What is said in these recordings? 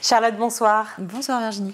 Charlotte, bonsoir. Bonsoir Virginie.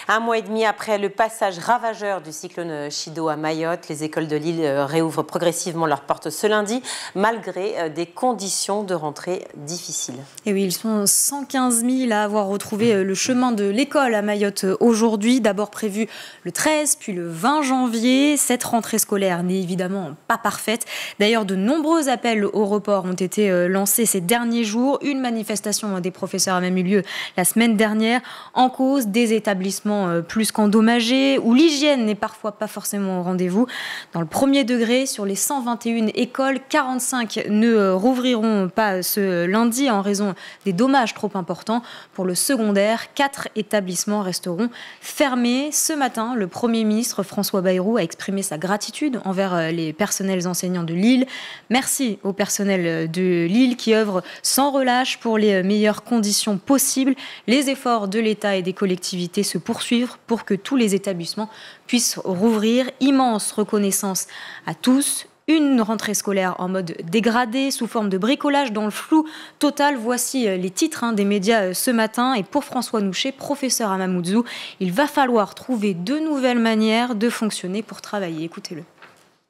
Un mois et demi après le passage ravageur du cyclone Chido à Mayotte, les écoles de l'île réouvrent progressivement leurs portes ce lundi, malgré des conditions de rentrée difficiles. Et oui, ils sont 115 000 à avoir retrouvé le chemin de l'école à Mayotte aujourd'hui. D'abord prévu le 13, puis le 20 janvier. Cette rentrée scolaire n'est évidemment pas parfaite. D'ailleurs, de nombreux appels au report ont été lancés ces derniers jours. Une manifestation des professeurs a même eu lieu la semaine dernière, en cause des établissements plus qu'endommagés, où l'hygiène n'est parfois pas forcément au rendez-vous. Dans le premier degré, sur les 121 écoles, 45 ne rouvriront pas ce lundi en raison des dommages trop importants. Pour le secondaire, 4 établissements resteront fermés. Ce matin, le Premier ministre François Bayrou a exprimé sa gratitude envers les personnels enseignants de Lille. Merci au personnel de Lille qui œuvre sans relâche pour les meilleures conditions possibles. Les efforts de l'État et des collectivités se poursuivent pour que tous les établissements puissent rouvrir. Immense reconnaissance à tous. Une rentrée scolaire en mode dégradé, sous forme de bricolage dans le flou total. Voici les titres des médias ce matin. Et pour François Nouchet, professeur à Mamoudzou, il va falloir trouver de nouvelles manières de fonctionner pour travailler. Écoutez-le.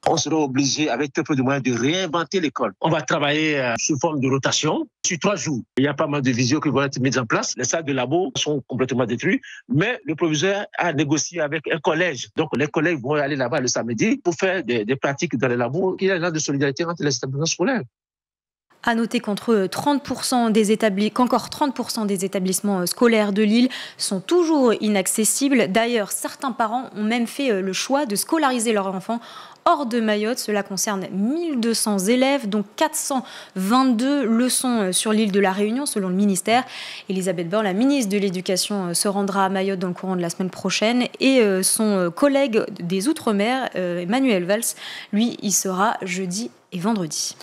On sera obligé, avec très peu de moyens, de réinventer l'école. On va travailler sous forme de rotation sur 3 jours. Il y a pas mal de visios qui vont être mises en place. Les salles de labo sont complètement détruites, mais le proviseur a négocié avec un collège. Donc les collègues vont aller là-bas le samedi pour faire des pratiques dans les labos. Il y a là de solidarité entre les établissements scolaires. À noter qu'encore 30% des établissements scolaires de Lille sont toujours inaccessibles. D'ailleurs, certains parents ont même fait le choix de scolariser leurs enfants hors de Mayotte. Cela concerne 1200 élèves, dont 422 le sont sur l'île de la Réunion, selon le ministère. Elisabeth Borne, la ministre de l'Éducation, se rendra à Mayotte dans le courant de la semaine prochaine. Et son collègue des Outre-mer, Emmanuel Valls, lui, y sera jeudi et vendredi.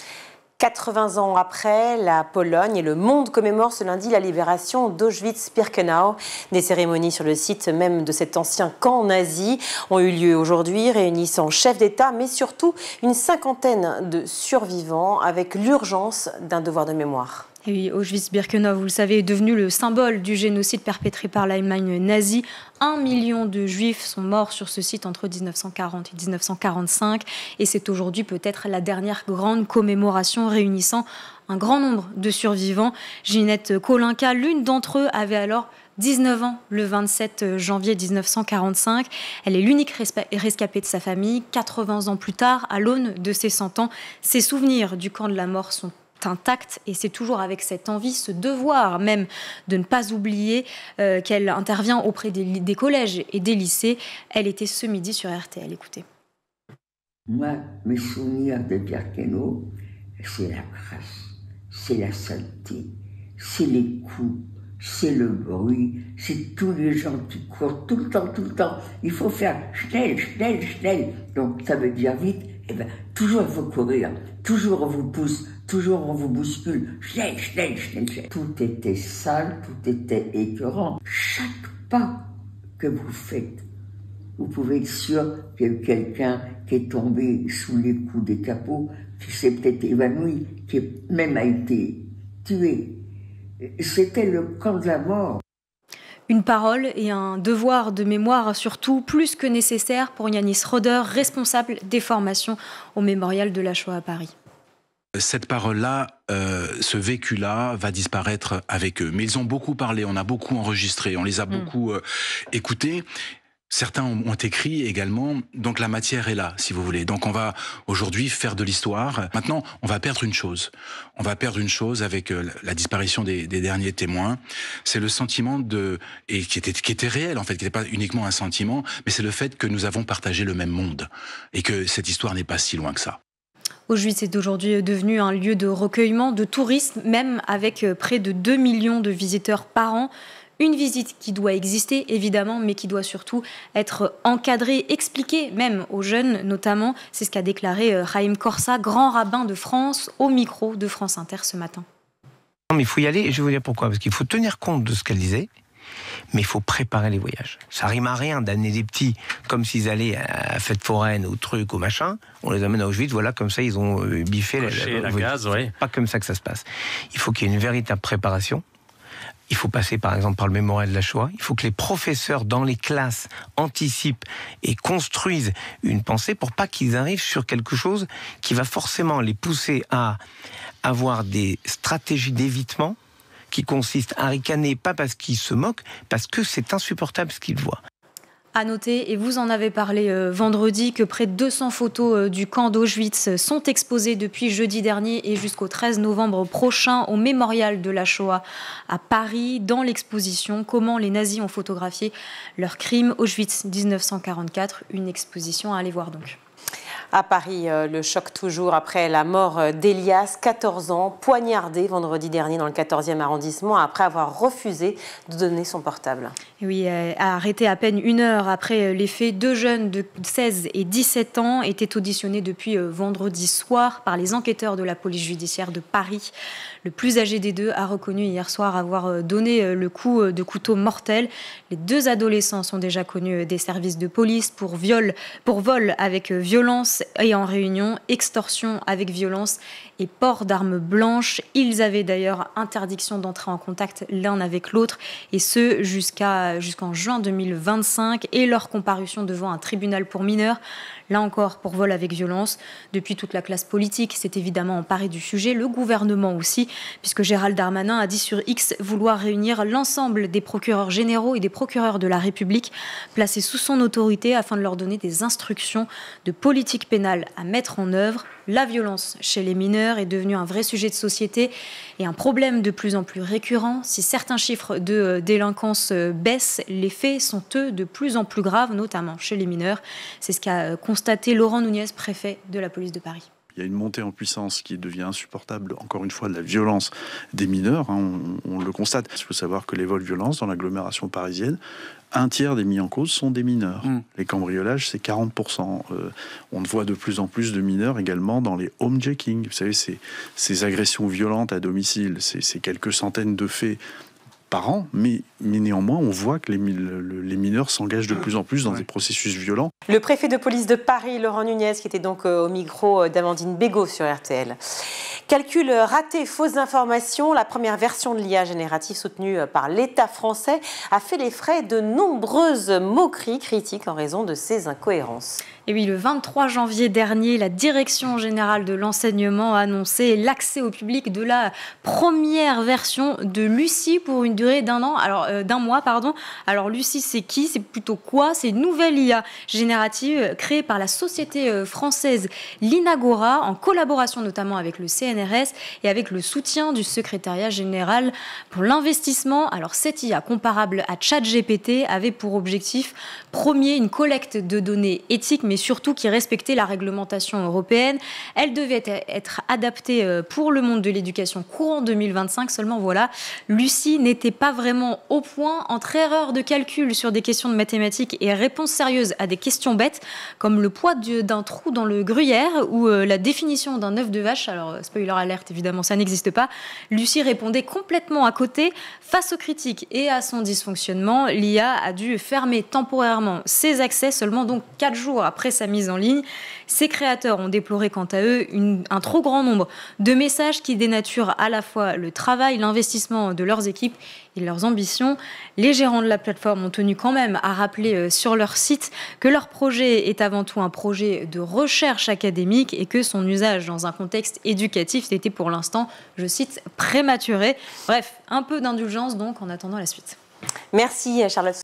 80 ans après, la Pologne et le monde commémorent ce lundi la libération d'Auschwitz-Birkenau. Des cérémonies sur le site même de cet ancien camp nazi ont eu lieu aujourd'hui, réunissant chefs d'État, mais surtout une cinquantaine de survivants, avec l'urgence d'un devoir de mémoire. Et oui, Auschwitz-Birkenau, vous le savez, est devenu le symbole du génocide perpétré par l'Allemagne nazie. 1 million de Juifs sont morts sur ce site entre 1940 et 1945. Et c'est aujourd'hui peut-être la dernière grande commémoration réunissant un grand nombre de survivants. Ginette Kolinka, l'une d'entre eux, avait alors 19 ans le 27 janvier 1945. Elle est l'unique rescapée de sa famille. 80 ans plus tard, à l'aune de ses 100 ans, ses souvenirs du camp de la mort sont intacte, et c'est toujours avec cette envie, ce devoir même de ne pas oublier qu'elle intervient auprès des collèges et des lycées. Elle était ce midi sur RTL. Écoutez. Moi, mes souvenirs de Birkenau, c'est la crasse, c'est la saleté, c'est les coups, c'est le bruit, c'est tous les gens qui courent tout le temps. Il faut faire schnell. Donc ça veut dire vite. Eh ben, toujours il faut courir, toujours on vous pousse, toujours on vous bouscule, schnell. Tout était sale, tout était écœurant. Chaque pas que vous faites, vous pouvez être sûr qu'il y a eu quelqu'un qui est tombé sous les coups des capots, qui s'est peut-être évanoui, qui même a été tué. C'était le camp de la mort. Une parole et un devoir de mémoire, surtout plus que nécessaire pour Yanis Roder, responsable des formations au mémorial de la Shoah à Paris. Cette parole-là, ce vécu-là va disparaître avec eux. Mais ils ont beaucoup parlé, on a beaucoup enregistré, on les a beaucoup écoutés. Certains ont écrit également, donc la matière est là, si vous voulez. Donc on va aujourd'hui faire de l'histoire. Maintenant, on va perdre une chose. On va perdre une chose avec la disparition des derniers témoins. C'est le sentiment et qui était réel en fait, qui n'était pas uniquement un sentiment, mais c'est le fait que nous avons partagé le même monde et que cette histoire n'est pas si loin que ça. Auschwitz est aujourd'hui devenu un lieu de recueillement, de tourisme, même avec près de 2 millions de visiteurs par an. Une visite qui doit exister, évidemment, mais qui doit surtout être encadrée, expliquée, même aux jeunes notamment. C'est ce qu'a déclaré Haïm Korsa, grand rabbin de France, au micro de France Inter ce matin. Non, mais il faut y aller, et je vais vous dire pourquoi. Parce qu'il faut tenir compte de ce qu'elle disait, mais il faut préparer les voyages. Ça rime à rien d'amener des petits comme s'ils allaient à la fête foraine, au truc, au machin. On les amène à Auschwitz, voilà, comme ça, ils ont biffé la gaz, oui. Pas comme ça que ça se passe. Il faut qu'il y ait une véritable préparation. Il faut passer par exemple par le mémorial de la Shoah. Il faut que les professeurs dans les classes anticipent et construisent une pensée pour pas qu'ils arrivent sur quelque chose qui va forcément les pousser à avoir des stratégies d'évitement qui consistent à ricaner, pas parce qu'ils se moquent, parce que c'est insupportable ce qu'ils voient. À noter, et vous en avez parlé vendredi, que près de 200 photos du camp d'Auschwitz sont exposées depuis jeudi dernier et jusqu'au 13 novembre prochain au mémorial de la Shoah à Paris, dans l'exposition « Comment les nazis ont photographié leurs crimes Auschwitz 1944 ». Une exposition à aller voir donc. À Paris, le choc toujours après la mort d'Elias, 14 ans, poignardé vendredi dernier dans le 14e arrondissement après avoir refusé de donner son portable. Oui, arrêté à peine 1 heure après les faits, 2 jeunes de 16 et 17 ans étaient auditionnés depuis vendredi soir par les enquêteurs de la police judiciaire de Paris. Le plus âgé des deux a reconnu hier soir avoir donné le coup de couteau mortel. Les 2 adolescents sont déjà connus des services de police pour vol avec violence et en réunion, extorsion avec violence et port d'armes blanches. Ils avaient d'ailleurs interdiction d'entrer en contact l'un avec l'autre, et ce jusqu'en juin 2025, et leur comparution devant un tribunal pour mineurs, là encore pour vol avec violence. Depuis, toute la classe politique s'est évidemment emparée du sujet, le gouvernement aussi, puisque Gérald Darmanin a dit sur X vouloir réunir l'ensemble des procureurs généraux et des procureurs de la République placés sous son autorité afin de leur donner des instructions de politique pénale à mettre en œuvre. La violence chez les mineurs est devenue un vrai sujet de société et un problème de plus en plus récurrent. Si certains chiffres de délinquance baissent, les faits sont eux de plus en plus graves, notamment chez les mineurs. C'est ce qu'a constaté Laurent Nunez, préfet de la police de Paris. Il y a une montée en puissance qui devient insupportable, encore une fois, de la violence des mineurs. On le constate. Il faut savoir que les vols-violences dans l'agglomération parisienne, 1/3 des mis en cause sont des mineurs. Les cambriolages, c'est 40%. On voit de plus en plus de mineurs également dans les homejacking. Vous savez, ces agressions violentes à domicile, c'est quelques centaines de faits par an, mais néanmoins, on voit que les mineurs s'engagent de plus en plus dans des processus violents. Le préfet de police de Paris, Laurent Nunez, qui était donc au micro d'Amandine Bégaud sur RTL. Calcul raté, fausses informations. La première version de l'IA générative soutenue par l'État français a fait les frais de nombreuses moqueries critiques en raison de ses incohérences. Et oui, le 23 janvier dernier, la Direction générale de l'enseignement a annoncé l'accès au public de la première version de Lucie pour une durée d'un mois. Alors Lucie, c'est qui? C'est plutôt quoi? C'est une nouvelle IA générative créée par la société française Linagora, en collaboration notamment avec le CNRS et avec le soutien du secrétariat général pour l'investissement. Alors cette IA, comparable à ChatGPT, avait pour objectif premier une collecte de données éthiques, mais surtout qui respectait la réglementation européenne. Elle devait être adaptée pour le monde de l'éducation courant 2025. Seulement voilà, Lucie n'était pas vraiment au point entre erreurs de calcul sur des questions de mathématiques et réponses sérieuses à des questions bêtes, comme le poids d'un trou dans le gruyère ou la définition d'un œuf de vache. Alors, spoiler alerte, évidemment, ça n'existe pas. Lucie répondait complètement à côté. Face aux critiques et à son dysfonctionnement, l'IA a dû fermer temporairement ses accès, seulement donc 4 jours après sa mise en ligne. Ses créateurs ont déploré quant à eux un trop grand nombre de messages qui dénaturent à la fois le travail, l'investissement de leurs équipes et leurs ambitions. Les gérants de la plateforme ont tenu quand même à rappeler sur leur site que leur projet est avant tout un projet de recherche académique et que son usage dans un contexte éducatif était pour l'instant, je cite, prématuré. Bref, un peu d'indulgence donc en attendant la suite. Merci Charlotte.